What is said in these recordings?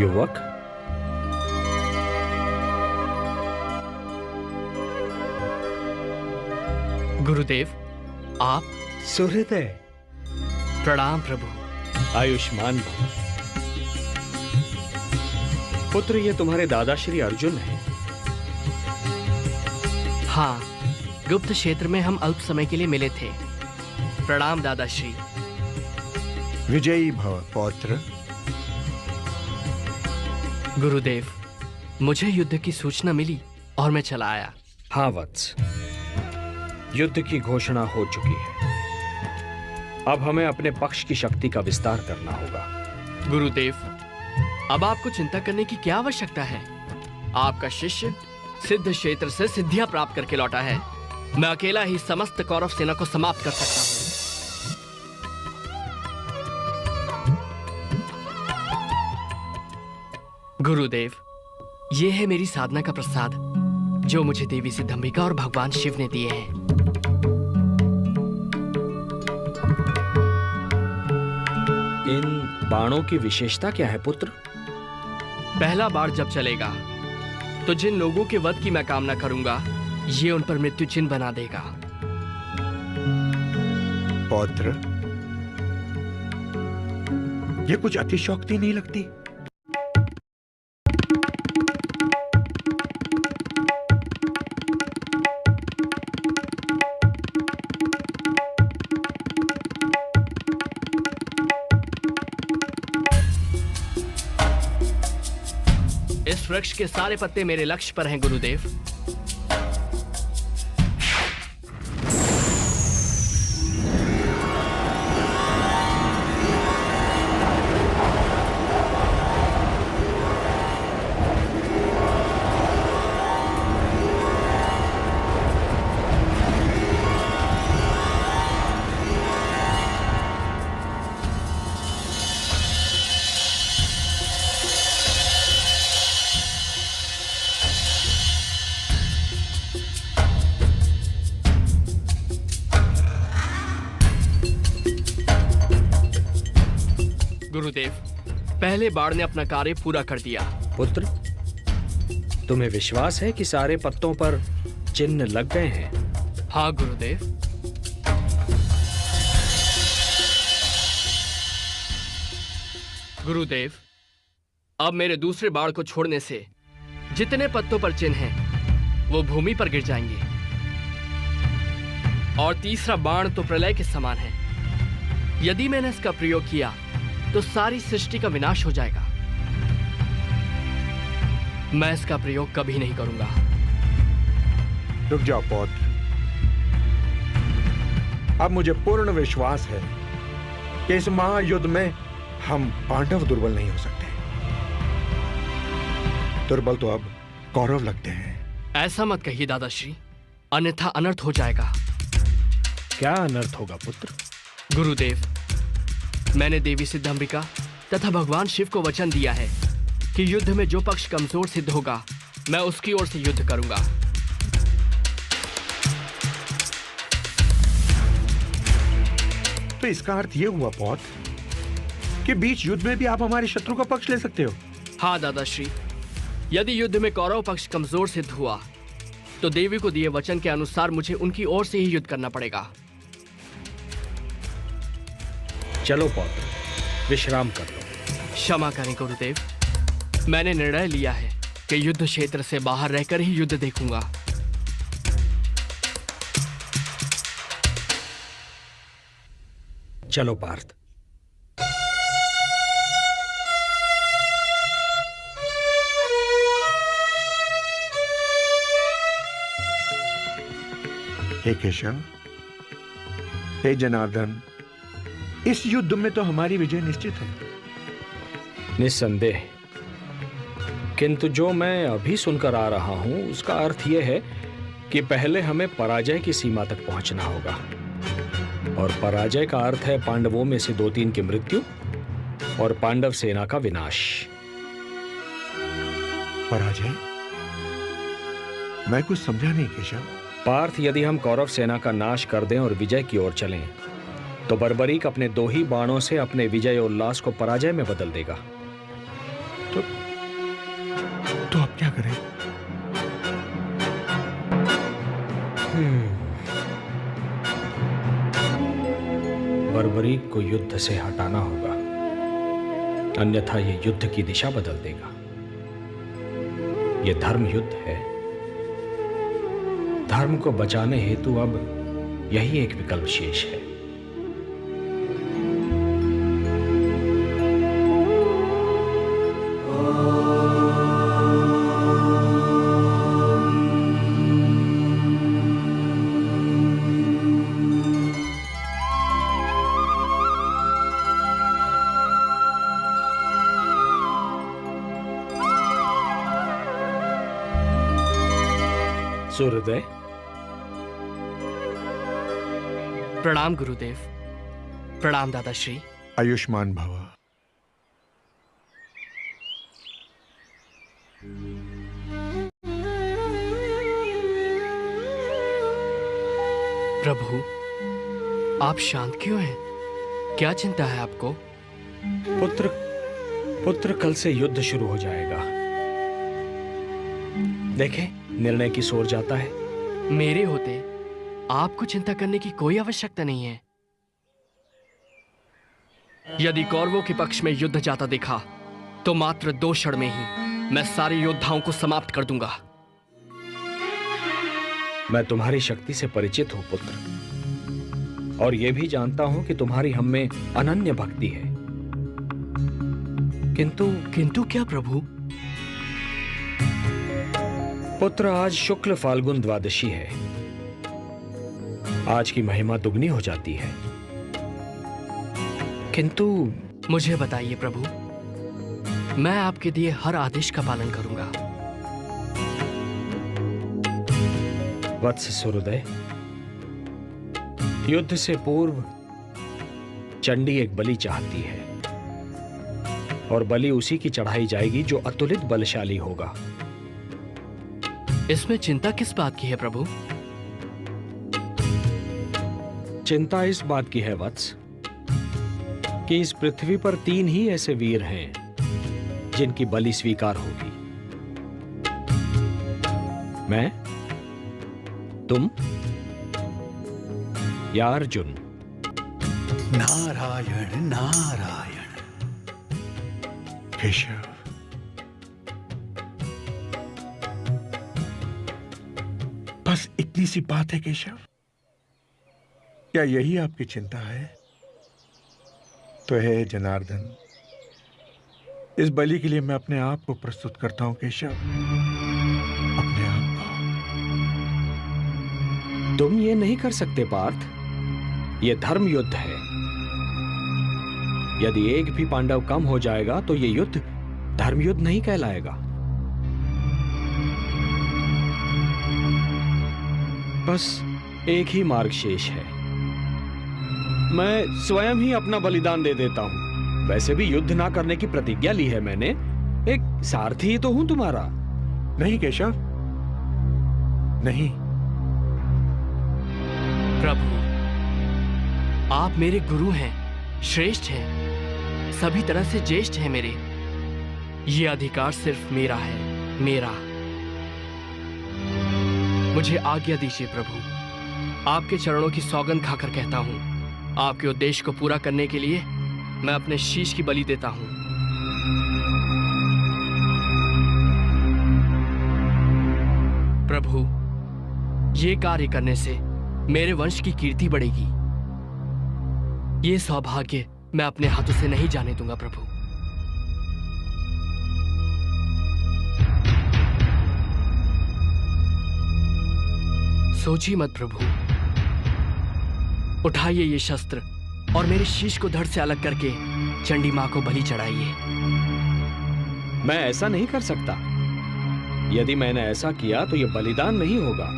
युवक, गुरुदेव, आप? सुहृदय। प्रणाम प्रभु। आयुष्मान भव। पुत्र, ये तुम्हारे दादा श्री अर्जुन हैं। हाँ, गुप्त क्षेत्र में हम अल्प समय के लिए मिले थे। प्रणाम दादाश्री। विजयी भव पौत्र। गुरुदेव, मुझे युद्ध की सूचना मिली और मैं चला आया। हाँ वत्स, युद्ध की घोषणा हो चुकी है। अब हमें अपने पक्ष की शक्ति का विस्तार करना होगा। गुरुदेव, अब आपको चिंता करने की क्या आवश्यकता है? आपका शिष्य सिद्ध क्षेत्र से सिद्धियां प्राप्त करके लौटा है। मैं अकेला ही समस्त कौरव सेना को समाप्त कर सकता हूं। गुरुदेव, यह है मेरी साधना का प्रसाद जो मुझे देवी सिद्धंबिका और भगवान शिव ने दिए हैं। इन बाणों की विशेषता क्या है पुत्र? पहला बाण जब चलेगा तो जिन लोगों के वध की मैं कामना करूंगा, ये उन पर मृत्यु चिन्ह बना देगा। पौत्र, ये कुछ अतिशयोक्ति नहीं लगती? इस वृक्ष के सारे पत्ते मेरे लक्ष्य पर हैं गुरुदेव। गुरुदेव, पहले बाण ने अपना कार्य पूरा कर दिया। पुत्र, तुम्हें विश्वास है कि सारे पत्तों पर चिन्ह लग गए हैं? हाँ गुरुदेव। गुरुदेव, अब मेरे दूसरे बाण को छोड़ने से जितने पत्तों पर चिन्ह हैं, वो भूमि पर गिर जाएंगे। और तीसरा बाण तो प्रलय के समान है। यदि मैंने इसका प्रयोग किया तो सारी सृष्टि का विनाश हो जाएगा। मैं इसका प्रयोग कभी नहीं करूंगा। रुक जाओ पौत्र। अब मुझे पूर्ण विश्वास है कि इस महायुद्ध में हम पांडव दुर्बल नहीं हो सकते। दुर्बल तो अब कौरव लगते हैं। ऐसा मत कहिए दादाश्री, अन्यथा अनर्थ हो जाएगा। क्या अनर्थ होगा पुत्र? गुरुदेव, मैंने देवी सिद्धंबिका तथा भगवान शिव को वचन दिया है कि युद्ध में जो पक्ष कमजोर सिद्ध होगा, मैं उसकी ओर से युद्ध करूंगा। तो इसका अर्थ यह हुआ पौत्र कि बीच युद्ध में भी आप हमारे शत्रु का पक्ष ले सकते हो? हाँ दादाश्री, यदि युद्ध में कौरव पक्ष कमजोर सिद्ध हुआ तो देवी को दिए वचन के अनुसार मुझे उनकी ओर से ही युद्ध करना पड़ेगा। चलो पौत्र, विश्राम कर लो। क्षमा करें गुरुदेव, मैंने निर्णय लिया है कि युद्ध क्षेत्र से बाहर रहकर ही युद्ध देखूंगा। चलो पार्थ। हे केशव, हे जनार्दन, इस युद्ध में तो हमारी विजय निश्चित है। निस्संदेह, किंतु जो मैं अभी सुनकर आ रहा हूं उसका अर्थ यह है कि पहले हमें पराजय की सीमा तक पहुंचना होगा। और पराजय का अर्थ है पांडवों में से 2-3 की मृत्यु और पांडव सेना का विनाश। पराजय? मैं कुछ समझा नहीं केशव। पार्थ, यदि हम कौरव सेना का नाश कर दें और विजय की ओर चलें तो बर्बरीक अपने 2 ही बाणों से अपने विजय उल्लास को पराजय में बदल देगा। तो क्या करें? बर्बरीक को युद्ध से हटाना होगा, अन्यथा ये युद्ध की दिशा बदल देगा। ये धर्म युद्ध है। धर्म को बचाने हेतु अब यही एक विकल्प शेष है। सूर्योदय। प्रणाम गुरुदेव। प्रणाम दादाश्री। आयुष्मान भव। प्रभु, आप शांत क्यों हैं? क्या चिंता है आपको? पुत्र कल से युद्ध शुरू हो जाएगा। देखें, निर्णय की ओर जाता है। मेरे होते आपको चिंता करने की कोई आवश्यकता नहीं है। यदि कौरवों के पक्ष में युद्ध जाता देखा तो मात्र 2 क्षण में ही मैं सारे योद्धाओं को समाप्त कर दूंगा। मैं तुम्हारी शक्ति से परिचित हूं पुत्र, और यह भी जानता हूं कि तुम्हारी हम में अनन्य भक्ति है। किंतु क्या प्रभु? पुत्र, आज शुक्ल फाल्गुन द्वादशी है। आज की महिमा दुगनी हो जाती है। किंतु मुझे बताइए प्रभु, मैं आपके दिए हर आदेश का पालन करूंगा। वत्स सूर्योदय, युद्ध से पूर्व चंडी एक बलि चाहती है, और बलि उसी की चढ़ाई जाएगी जो अतुलित बलशाली होगा। इसमें चिंता किस बात की है प्रभु? चिंता इस बात की है वत्स कि इस पृथ्वी पर 3 ही ऐसे वीर हैं जिनकी बलि स्वीकार होगी। मैं, तुम या अर्जुन। नारायण नारायण। केशव, बस इतनी सी बात है केशव? क्या यही आपकी चिंता है? तो है जनार्दन, इस बलि के लिए मैं अपने आप को प्रस्तुत करता हूं केशव, अपने आप को। तुम ये नहीं कर सकते पार्थ, ये धर्म युद्ध है। यदि एक भी पांडव कम हो जाएगा तो ये युद्ध धर्म युद्ध नहीं कहलाएगा। बस एक ही मार्ग शेष है, मैं स्वयं ही अपना बलिदान दे देता हूं। वैसे भी युद्ध ना करने की प्रतिज्ञा ली है मैंने, एक सारथी ही तो हूं तुम्हारा। नहीं केशव, नहीं। प्रभु, आप मेरे गुरु हैं, श्रेष्ठ हैं, सभी तरह से ज्येष्ठ हैं मेरे। ये अधिकार सिर्फ मेरा है, मेरा। मुझे आज्ञा दीजिए प्रभु। आपके चरणों की सौगंध खाकर कहता हूं, आपके उद्देश्य को पूरा करने के लिए मैं अपने शीश की बलि देता हूं। प्रभु, ये कार्य करने से मेरे वंश की कीर्ति बढ़ेगी। ये सौभाग्य मैं अपने हाथों से नहीं जाने दूंगा प्रभु। सोचिए मत प्रभु, उठाइए ये शस्त्र और मेरे शीश को धड़ से अलग करके चंडी मां को बलि चढ़ाइए। मैं ऐसा नहीं कर सकता। यदि मैंने ऐसा किया तो यह बलिदान नहीं होगा,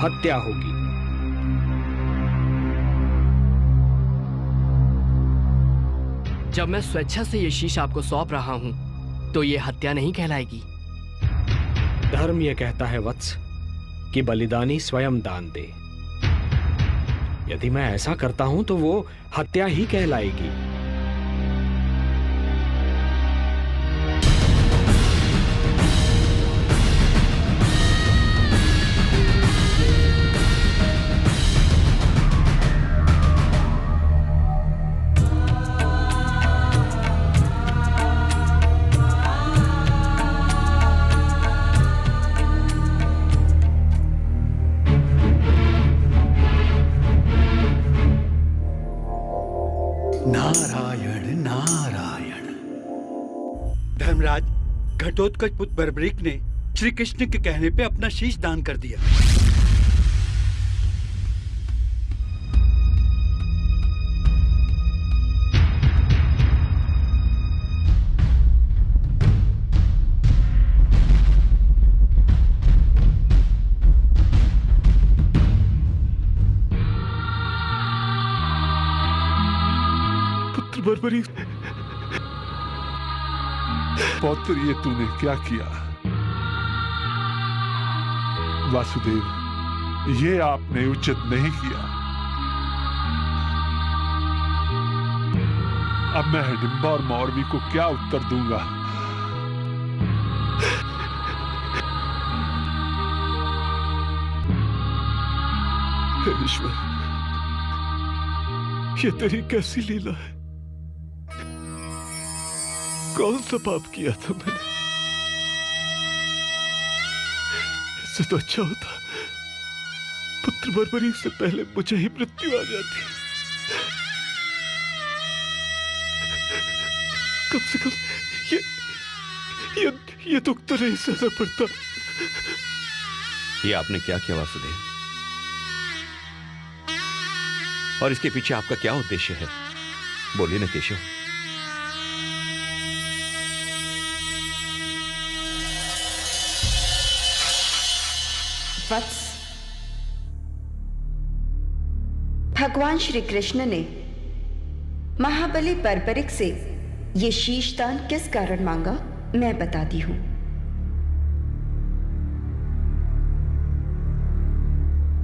हत्या होगी। जब मैं स्वेच्छा से ये शीश आपको सौंप रहा हूं तो ये हत्या नहीं कहलाएगी। धर्म यह कहता है वत्स कि बलिदानी स्वयं दान दे। यदि मैं ऐसा करता हूं तो वो हत्या ही कहलाएगी। धर्मराज, घटोत्कच पुत्र बर्बरीक ने श्री कृष्ण के कहने पे अपना शीश दान कर दिया। पुत्र बर्बरीक, पौत्र, ये तूने क्या किया? वासुदेव, ये आपने उचित नहीं किया। अब मैं हिडिंबा और मौरवी को क्या उत्तर दूंगा? हे ईश्वर, ये तेरी कैसी लीला है? कौन सा पाप किया था मैंने? इससे तो अच्छा होता पुत्र बर्बरीक से पहले मुझे ही मृत्यु आ जाती। कम से कम ये दुख तो नहीं सहना पड़ता। ये आपने क्या किया वासुदेव? और इसके पीछे आपका क्या उद्देश्य है? बोलिए ना केशव। वत्स, भगवान श्री कृष्ण ने महाबली बर्बरीक से ये शीशदान किस कारण मांगा, मैं बताती हूं।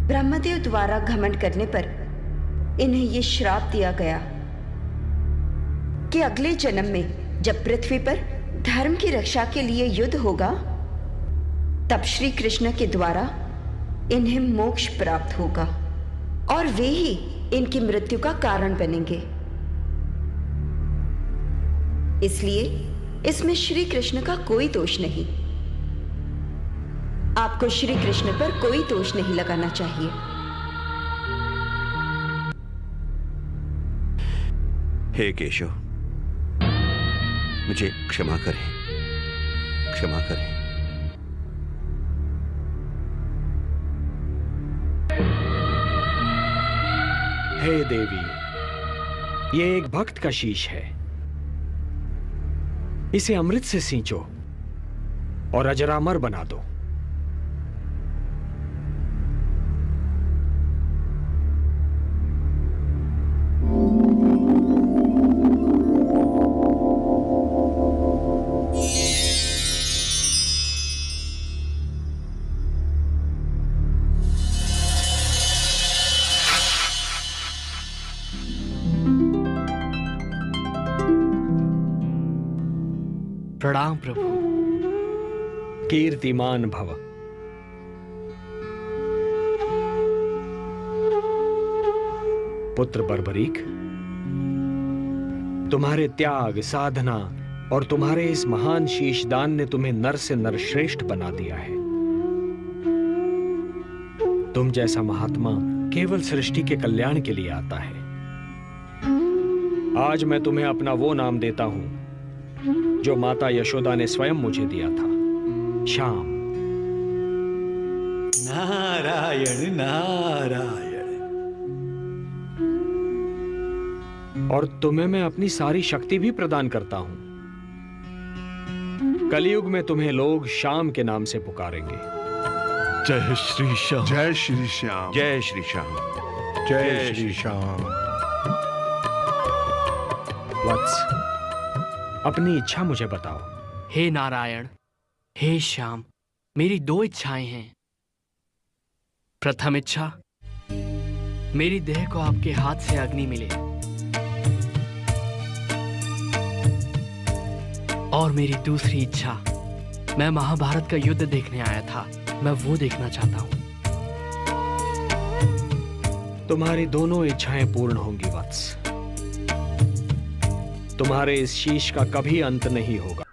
ब्रह्मदेव द्वारा घमंड करने पर इन्हें ये श्राप दिया गया कि अगले जन्म में जब पृथ्वी पर धर्म की रक्षा के लिए युद्ध होगा, तब श्री कृष्ण के द्वारा इन्हें मोक्ष प्राप्त होगा और वे ही इनकी मृत्यु का कारण बनेंगे। इसलिए इसमें श्री कृष्ण का कोई दोष नहीं। आपको श्री कृष्ण पर कोई दोष नहीं लगाना चाहिए। हे केशव, मुझे क्षमा करें, क्षमा करें। हे देवी, ये एक भक्त का शीश है। इसे अमृत से सींचो और अजरामर बना दो। प्रणाम प्रभु। कीर्तिमान भव। पुत्र बर्बरीक, तुम्हारे त्याग, साधना और तुम्हारे इस महान शीशदान ने तुम्हें नर से नरश्रेष्ठ बना दिया है। तुम जैसा महात्मा केवल सृष्टि के कल्याण के लिए आता है। आज मैं तुम्हें अपना वो नाम देता हूं जो माता यशोदा ने स्वयं मुझे दिया था, श्याम। नारायण नारायण। और तुम्हें मैं अपनी सारी शक्ति भी प्रदान करता हूं। कलयुग में तुम्हें लोग श्याम के नाम से पुकारेंगे। जय श्री श्याम, जय श्री श्याम, जय श्री श्याम, जय श्री श्याम। वत्स, अपनी इच्छा मुझे बताओ। हे नारायण, हे श्याम, मेरी दो इच्छाएं हैं। प्रथम इच्छा, मेरी देह को आपके हाथ से अग्नि मिले, और मेरी दूसरी इच्छा, मैं महाभारत का युद्ध देखने आया था, मैं वो देखना चाहता हूं। तुम्हारी दोनों इच्छाएं पूर्ण होंगी वत्स। तुम्हारे इस शीश का कभी अंत नहीं होगा।